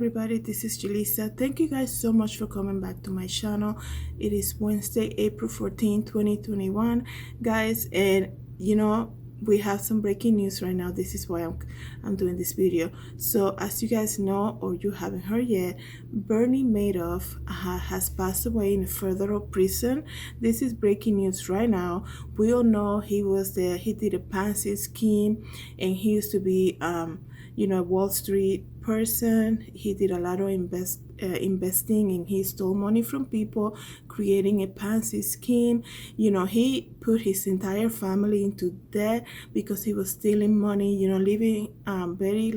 everybody, this is Julissa. Thank you guys so much for coming back to my channel. It is Wednesday, April 14, 2021, guys, and we have some breaking news right now. This is why I'm doing this video. So as you guys know, or you haven't heard yet, Bernie Madoff has passed away in a federal prison. This is breaking news right now. We all know he did a Ponzi scheme, and he used to be a Wall Street person. He did a lot of investing, and he stole money from people, creating a Ponzi scheme. He put his entire family into debt because he was stealing money, living very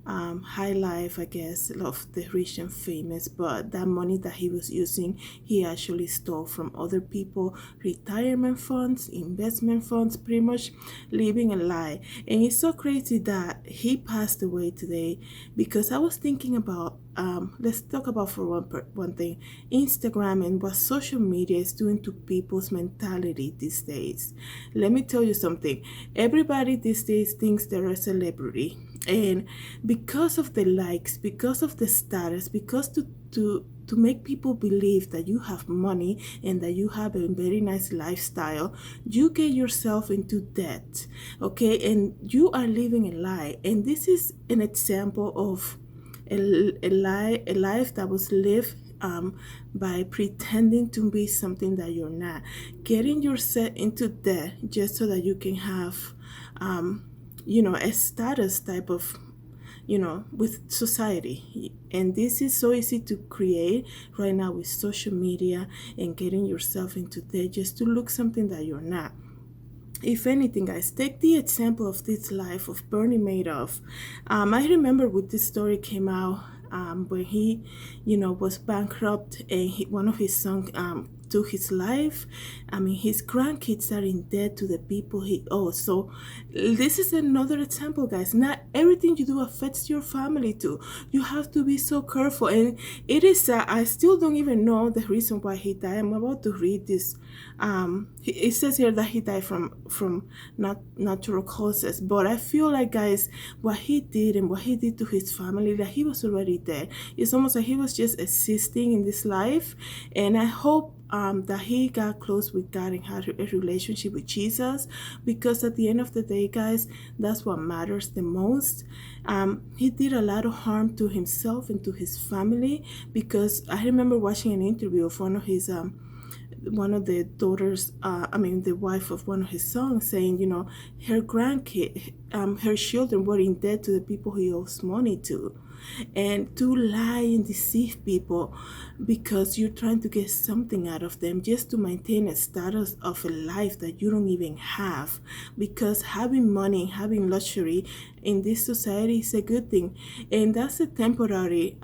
high life, I guess, of the rich and famous. But that money that he was using, he actually stole from other people, retirement funds, investment funds, pretty much living a lie. And it's so crazy that he passed away today, because I was thinking about let's talk about for one thing, Instagram and what social media is doing to people's mentality these days. Let me tell you something. Everybody these days thinks they're a celebrity, and because of the likes, because of the status, because to make people believe that you have money and that you have a very nice lifestyle, you get yourself into debt, okay? And you are living a lie. And this is an example of a life that was lived by pretending to be something that you're not, getting yourself into debt just so that you can have a status type of with society. And this is so easy to create right now with social media and getting yourself into debt just to look something that you're not. If anything, guys, take the example of this life of Bernie Madoff. I remember when this story came out, when he, was bankrupt, and one of his sons took his life. I mean, his grandkids are in debt to the people he owes. So this is another example, guys. Not everything you do affects your family too. You have to be so careful. And it is I still don't even know the reason why he died. I'm about to read this. It says here that he died from not natural causes, but I feel like, guys, what he did and what he did to his family, that he was already dead. It's almost like he was just existing in this life. And I hope that he got close with God and had a relationship with Jesus, because at the end of the day, guys, that's what matters the most. He did a lot of harm to himself and to his family, because I remember watching an interview of one of his one of the daughters, the wife of one of his sons, saying, her grandkid, her children were in debt to the people he owes money to. And to lie and deceive people because you're trying to get something out of them, just to maintain a status of a life that you don't even have. Because having money, having luxury in this society is a good thing, and that's a temporary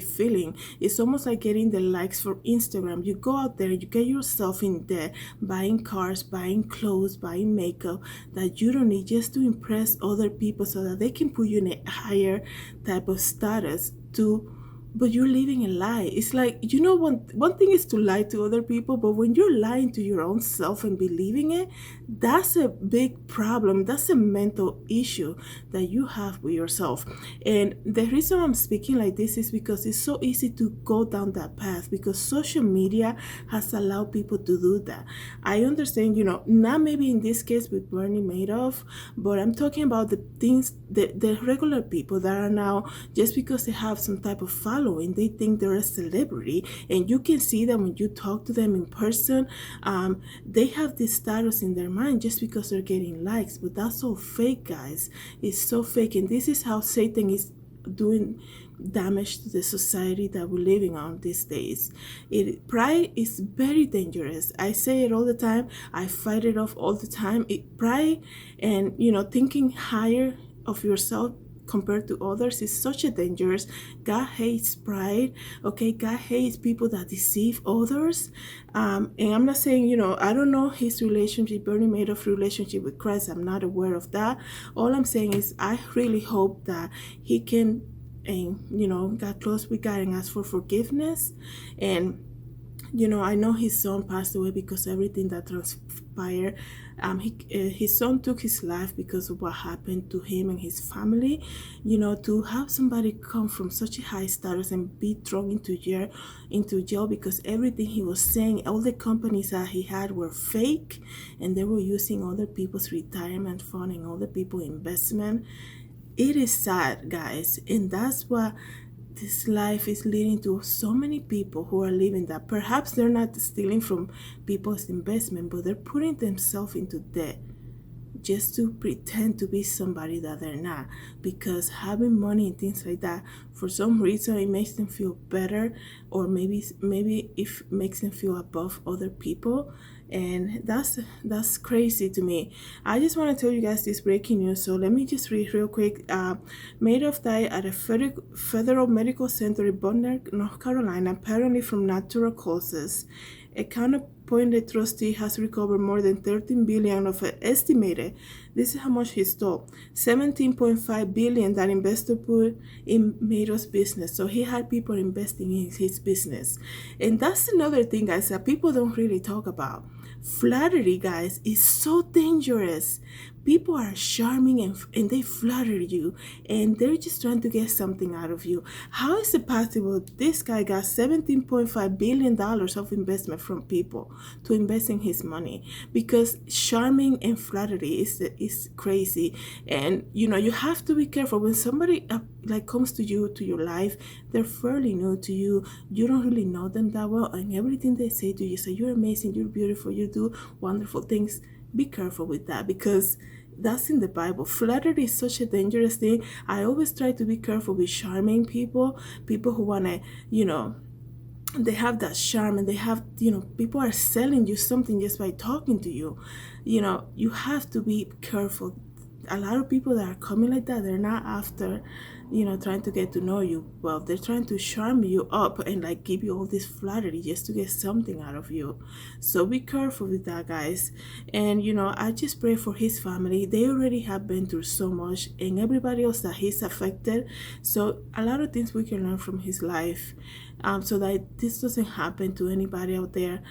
feeling. It's almost like getting the likes for Instagram. You go out there, you get yourself in debt, buying cars, buying clothes, buying makeup that you don't need, just to impress other people so that they can put you in a higher type of status but you're living a lie. It's like, one thing is to lie to other people, but when you're lying to your own self and believing it, that's a big problem. That's a mental issue that you have with yourself. And the reason I'm speaking like this is because it's so easy to go down that path, because social media has allowed people to do that. I understand, not maybe in this case with Bernie Madoff, but I'm talking about the things, the regular people that are now, just because they have some type of following, they think they're a celebrity. And you can see that when you talk to them in person, they have this status in their mind just because they're getting likes. But that's so fake, guys. It's so fake. And this is how Satan is doing damage to the society that we're living on these days. Pride is very dangerous. I say it all the time. I fight it off all the time. Pride and thinking higher of yourself compared to others is such a dangerous. God hates pride, okay? God hates people that deceive others. And I'm not saying, I don't know his relationship, Bernie Madoff's relationship with Christ. I'm not aware of that. All I'm saying is I really hope that he can, got close with God and ask for forgiveness. And I know his son passed away because everything that transpired. His son took his life because of what happened to him and his family. To have somebody come from such a high status and be thrown into jail because everything he was saying, all the companies that he had were fake, and they were using other people's retirement fund and other people's investment. It is sad, guys, and that's what this life is leading to. So many people who are living that. Perhaps they're not stealing from people's investment, but they're putting themselves into debt just to pretend to be somebody that they're not, because having money and things like that, for some reason it makes them feel better, or maybe it makes them feel above other people, and that's crazy to me. I just want to tell you guys this breaking news, so let me just read real quick. Madoff died at a federal medical center in Bonner, North Carolina, apparently from natural causes. A counter-appointed trustee has recovered more than $13 billion of an estimated, this is how much he stole, $17.5 billion that investor put in Madoff's business. So he had people investing in his business. And that's another thing, guys, that people don't really talk about. Flattery, guys, is so dangerous. People are charming and they flatter you, and they're just trying to get something out of you. How is it possible this guy got $17.5 billion of investment from people to invest in his money? Because charming and flattery is crazy. And you have to be careful when somebody comes to your life. They're fairly new to you. You don't really know them that well, and everything they say to you, say you're amazing, you're beautiful, you do wonderful things. Be careful with that, because that's in the Bible. Flattery is such a dangerous thing. I always try to be careful with charming people who want to, they have that charm, and they have, people are selling you something just by talking to you. You have to be careful. A lot of people that are coming like that, they're not after, trying to get to know you well. They're trying to charm you up and give you all this flattery just to get something out of you. So be careful with that, guys. And I just pray for his family. They already have been through so much, and everybody else that he's affected. So a lot of things we can learn from his life, so that this doesn't happen to anybody out there.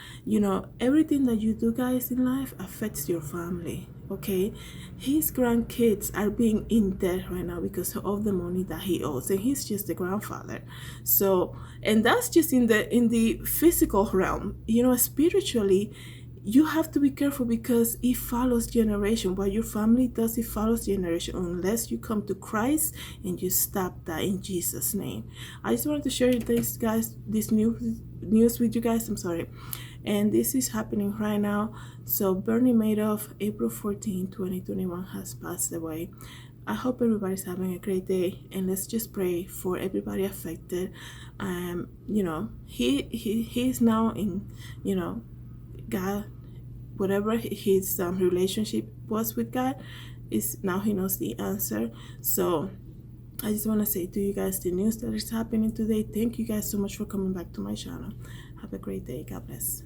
Everything that you do, guys, in life affects your family. Okay, his grandkids are being in debt right now because of the money that he owes, and he's just the grandfather. So, and that's just in the physical realm. Spiritually, you have to be careful, because it follows generation. What your family does, it follows generation, unless you come to Christ and you stop that in Jesus' name. I just wanted to share this, guys, this news with you guys. I'm sorry. And this is happening right now. So Bernie Madoff, April 14, 2021, has passed away. I hope everybody's having a great day, and let's just pray for everybody affected. He's now in, God, whatever his relationship was with God, is now he knows the answer. So I just want to say to you guys the news that is happening today. Thank you guys so much for coming back to my channel. Have a great day. God bless.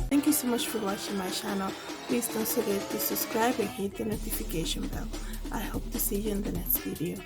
Thank you so much for watching my channel. Please don't forget to subscribe and hit the notification bell. I hope to see you in the next video.